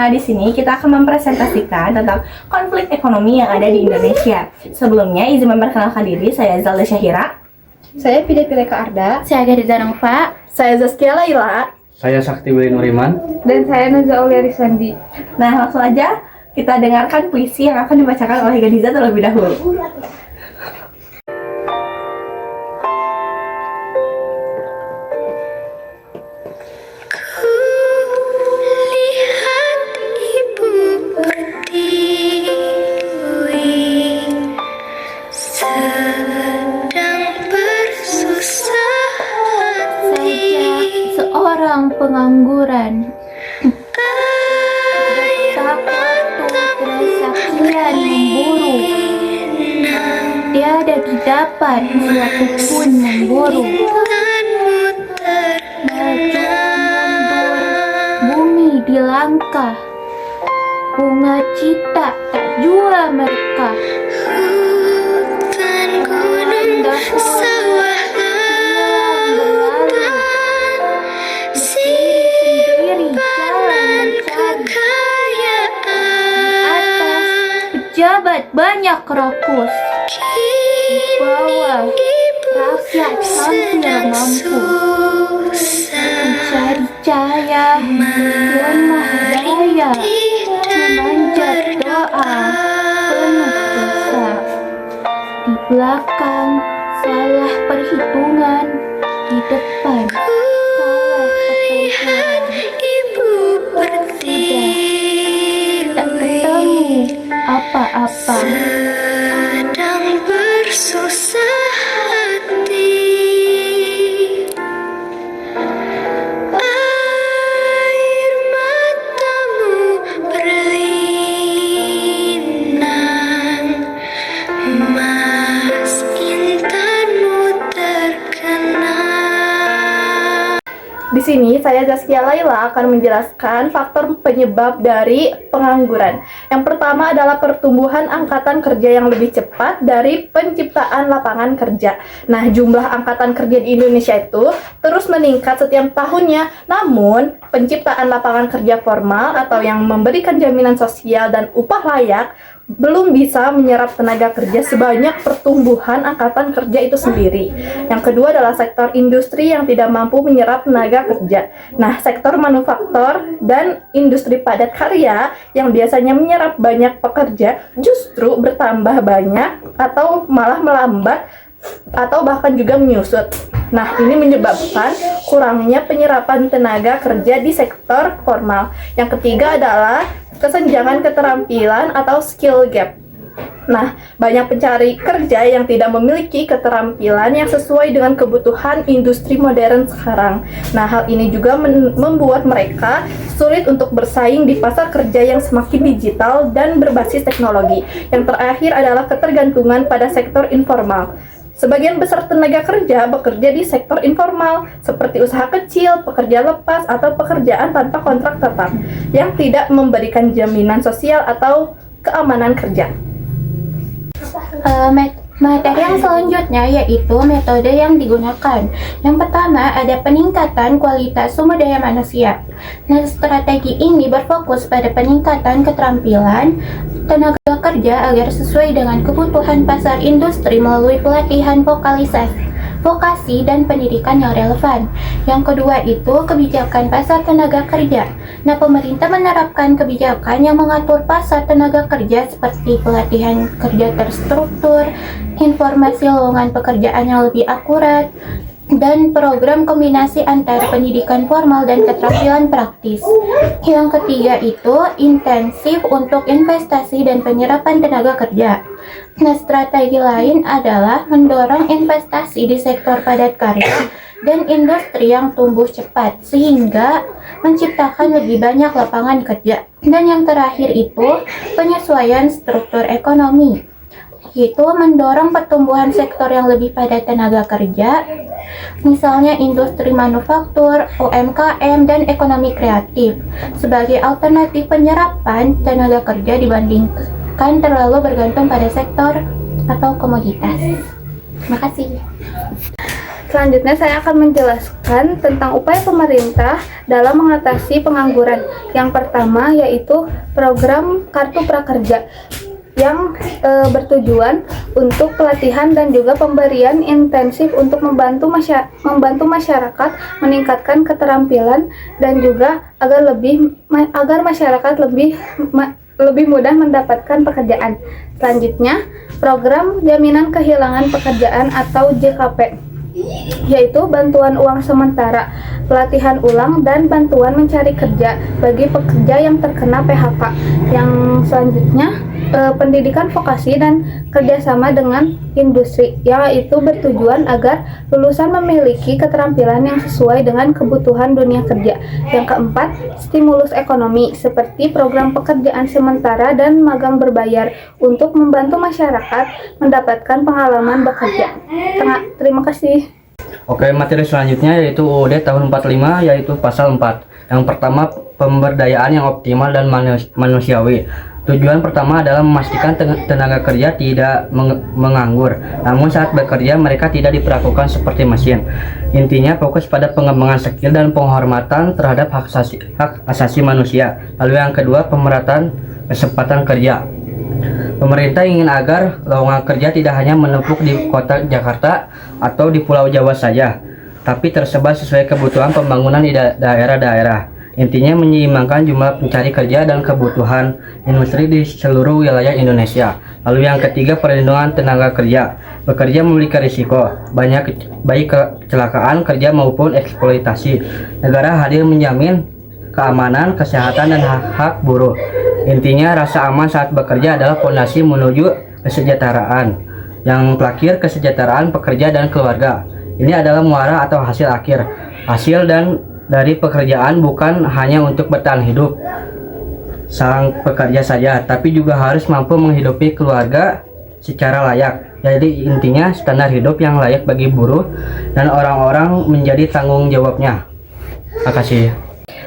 Nah, di sini kita akan mempresentasikan tentang konflik ekonomi yang ada di Indonesia. Sebelumnya, izin memperkenalkan diri, saya Zalda Syahira. Saya Pileka Arda. Saya Gadiza Nova. Saya Zaskia Laila. Saya Sakti Willy Nuriman. Dan saya Naza Aulia Risandi. Nah, langsung aja kita dengarkan puisi yang akan dibacakan oleh Gadiza terlebih dahulu. Seorang pengangguran betapa terasa kian memburu, tiada didapat suatu pun memburu. Maju mundur bumi dilangkah, bunga cita tak jua mereka. Indah sawah pejabat banyak rakus, di bawah rakyat hampir mampu mencari cahaya, lemah daya, memanjat doa penuh dosa. Di belakang salah perhitungan, di depan salah perhitungan. Tak ketemu apa-apa. Sedang bersusah hati, air matamu berlinang, emas intanmu terkenang. Di sini saya Zaskia Laila akan menjelaskan faktor penyebab dari pengangguran. Yang pertama adalah pertumbuhan angkatan kerja yang lebih cepat dari penciptaan lapangan kerja. Nah, jumlah angkatan kerja di Indonesia itu terus meningkat setiap tahunnya. Namun, penciptaan lapangan kerja formal atau yang memberikan jaminan sosial dan upah layak belum bisa menyerap tenaga kerja sebanyak pertumbuhan angkatan kerja itu sendiri. Yang kedua adalah sektor industri yang tidak mampu menyerap tenaga kerja. Nah, sektor manufaktur dan industri padat karya yang biasanya menyerap banyak pekerja justru bertambah banyak atau malah melambat atau bahkan juga menyusut. Nah, ini menyebabkan kurangnya penyerapan tenaga kerja di sektor formal. Yang ketiga adalah kesenjangan keterampilan atau skill gap. Nah, banyak pencari kerja yang tidak memiliki keterampilan yang sesuai dengan kebutuhan industri modern sekarang. Nah, hal ini juga membuat mereka sulit untuk bersaing di pasar kerja yang semakin digital dan berbasis teknologi. Yang terakhir adalah ketergantungan pada sektor informal. Sebagian besar tenaga kerja bekerja di sektor informal, seperti usaha kecil, pekerja lepas, atau pekerjaan tanpa kontrak tetap, yang tidak memberikan jaminan sosial atau keamanan kerja. Materi yang selanjutnya yaitu metode yang digunakan. Yang pertama ada peningkatan kualitas sumber daya manusia. Nah, strategi ini berfokus pada peningkatan keterampilan tenaga kerja agar sesuai dengan kebutuhan pasar industri melalui pelatihan vokasi dan pendidikan yang relevan. Yang kedua itu kebijakan pasar tenaga kerja. Nah, pemerintah menerapkan kebijakan yang mengatur pasar tenaga kerja seperti pelatihan kerja terstruktur, informasi lowongan pekerjaan yang lebih akurat, dan program kombinasi antara pendidikan formal dan keterampilan praktis. Yang ketiga itu intensif untuk investasi dan penyerapan tenaga kerja. Nah, strategi lain adalah mendorong investasi di sektor padat karya dan industri yang tumbuh cepat sehingga menciptakan lebih banyak lapangan kerja. Dan yang terakhir itu penyesuaian struktur ekonomi, yaitu mendorong pertumbuhan sektor yang lebih padat tenaga kerja, misalnya industri manufaktur, UMKM, dan ekonomi kreatif, sebagai alternatif penyerapan tenaga kerja dibandingkan terlalu bergantung pada sektor atau komoditas. Terima kasih. Selanjutnya saya akan menjelaskan tentang upaya pemerintah dalam mengatasi pengangguran. Yang pertama yaitu program Kartu Prakerja yang bertujuan untuk pelatihan dan juga pemberian intensif untuk membantu masyarakat meningkatkan keterampilan dan juga agar masyarakat lebih mudah mendapatkan pekerjaan. Selanjutnya, program Jaminan Kehilangan Pekerjaan atau JKP, yaitu bantuan uang sementara, pelatihan ulang, dan bantuan mencari kerja bagi pekerja yang terkena PHK. Yang selanjutnya, pendidikan vokasi dan kerjasama dengan industri, yaitu bertujuan agar lulusan memiliki keterampilan yang sesuai dengan kebutuhan dunia kerja. Yang keempat, stimulus ekonomi seperti program pekerjaan sementara dan magang berbayar untuk membantu masyarakat mendapatkan pengalaman bekerja. Terima kasih. Oke, materi selanjutnya yaitu UUD tahun 45, yaitu pasal 4. Yang pertama, pemberdayaan yang optimal dan manusiawi. Tujuan pertama adalah memastikan tenaga kerja tidak menganggur, namun saat bekerja mereka tidak diperlakukan seperti mesin. Intinya fokus pada pengembangan skill dan penghormatan terhadap hak asasi manusia. Lalu yang kedua, pemerataan kesempatan kerja. Pemerintah ingin agar lowongan kerja tidak hanya menumpuk di kota Jakarta atau di Pulau Jawa saja, tapi tersebar sesuai kebutuhan pembangunan di daerah-daerah. Intinya menyeimbangkan jumlah pencari kerja dan kebutuhan industri di seluruh wilayah Indonesia. Lalu yang ketiga, perlindungan tenaga kerja. Bekerja memiliki risiko, baik kecelakaan kerja maupun eksploitasi. Negara hadir menjamin keamanan, kesehatan, dan hak buruh. Intinya rasa aman saat bekerja adalah fondasi menuju kesejahteraan. Yang terakhir, kesejahteraan pekerja dan keluarga. Ini adalah muara atau hasil akhir. Hasil dari pekerjaan bukan hanya untuk bertahan hidup sang pekerja saja, tapi juga harus mampu menghidupi keluarga secara layak. Jadi intinya standar hidup yang layak bagi buruh dan orang-orang menjadi tanggung jawabnya. Terima kasih.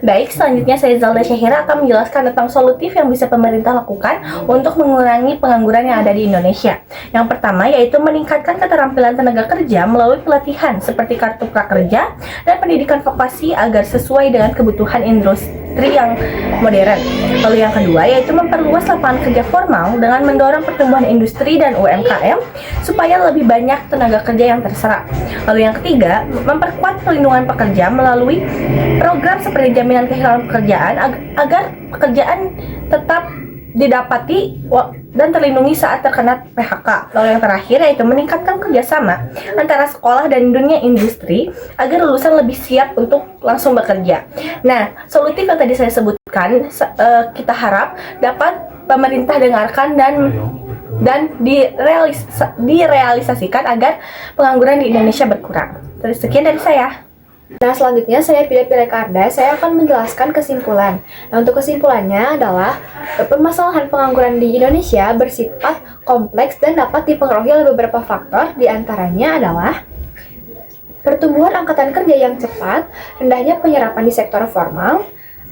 Baik, selanjutnya saya Zalda Syahira akan menjelaskan tentang solutif yang bisa pemerintah lakukan untuk mengurangi pengangguran yang ada di Indonesia. Yang pertama yaitu meningkatkan keterampilan tenaga kerja melalui pelatihan seperti kartu prakerja dan pendidikan vokasi agar sesuai dengan kebutuhan industri yang modern. Lalu yang kedua yaitu memperluas lapangan kerja formal dengan mendorong pertumbuhan industri dan UMKM supaya lebih banyak tenaga kerja yang terserap. Lalu yang ketiga, memperkuat perlindungan pekerja melalui program seperti jaminan kehilangan pekerjaan agar pekerjaan tetap didapati dan terlindungi saat terkena PHK. Lalu yang terakhir yaitu meningkatkan kerjasama antara sekolah dan dunia industri agar lulusan lebih siap untuk langsung bekerja. Nah, solutif yang tadi saya sebutkan kita harap dapat pemerintah dengarkan dan direalisasikan agar pengangguran di Indonesia berkurang. Terus sekian dari saya. Nah, selanjutnya saya pilih Karda, saya akan menjelaskan kesimpulan. Nah, untuk kesimpulannya adalah permasalahan pengangguran di Indonesia bersifat kompleks dan dapat dipengaruhi oleh beberapa faktor, diantaranya adalah pertumbuhan angkatan kerja yang cepat, rendahnya penyerapan di sektor formal,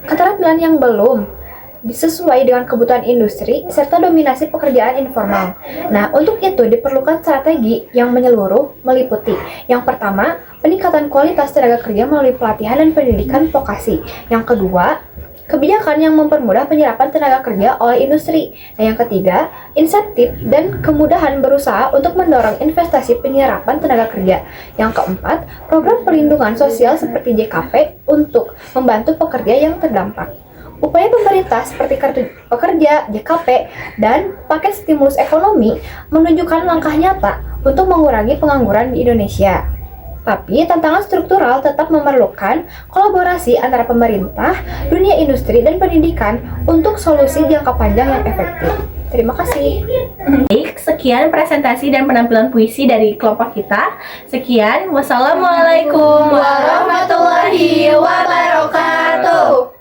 keterampilan yang belum sesuai dengan kebutuhan industri, serta dominasi pekerjaan informal. Nah, untuk itu diperlukan strategi yang menyeluruh meliputi. Yang pertama, peningkatan kualitas tenaga kerja melalui pelatihan dan pendidikan vokasi. Yang kedua, kebijakan yang mempermudah penyerapan tenaga kerja oleh industri. Nah, yang ketiga, insentif dan kemudahan berusaha untuk mendorong investasi penyerapan tenaga kerja. Yang keempat, program perlindungan sosial seperti JKP untuk membantu pekerja yang terdampak. Upaya pemerintah seperti kartu pekerja, JKP, dan paket stimulus ekonomi menunjukkan langkah nyata untuk mengurangi pengangguran di Indonesia. Tapi tantangan struktural tetap memerlukan kolaborasi antara pemerintah, dunia industri, dan pendidikan untuk solusi jangka panjang yang efektif. Terima kasih. Baik, sekian presentasi dan penampilan puisi dari kelompok kita. Sekian, wassalamualaikum warahmatullahi wabarakatuh.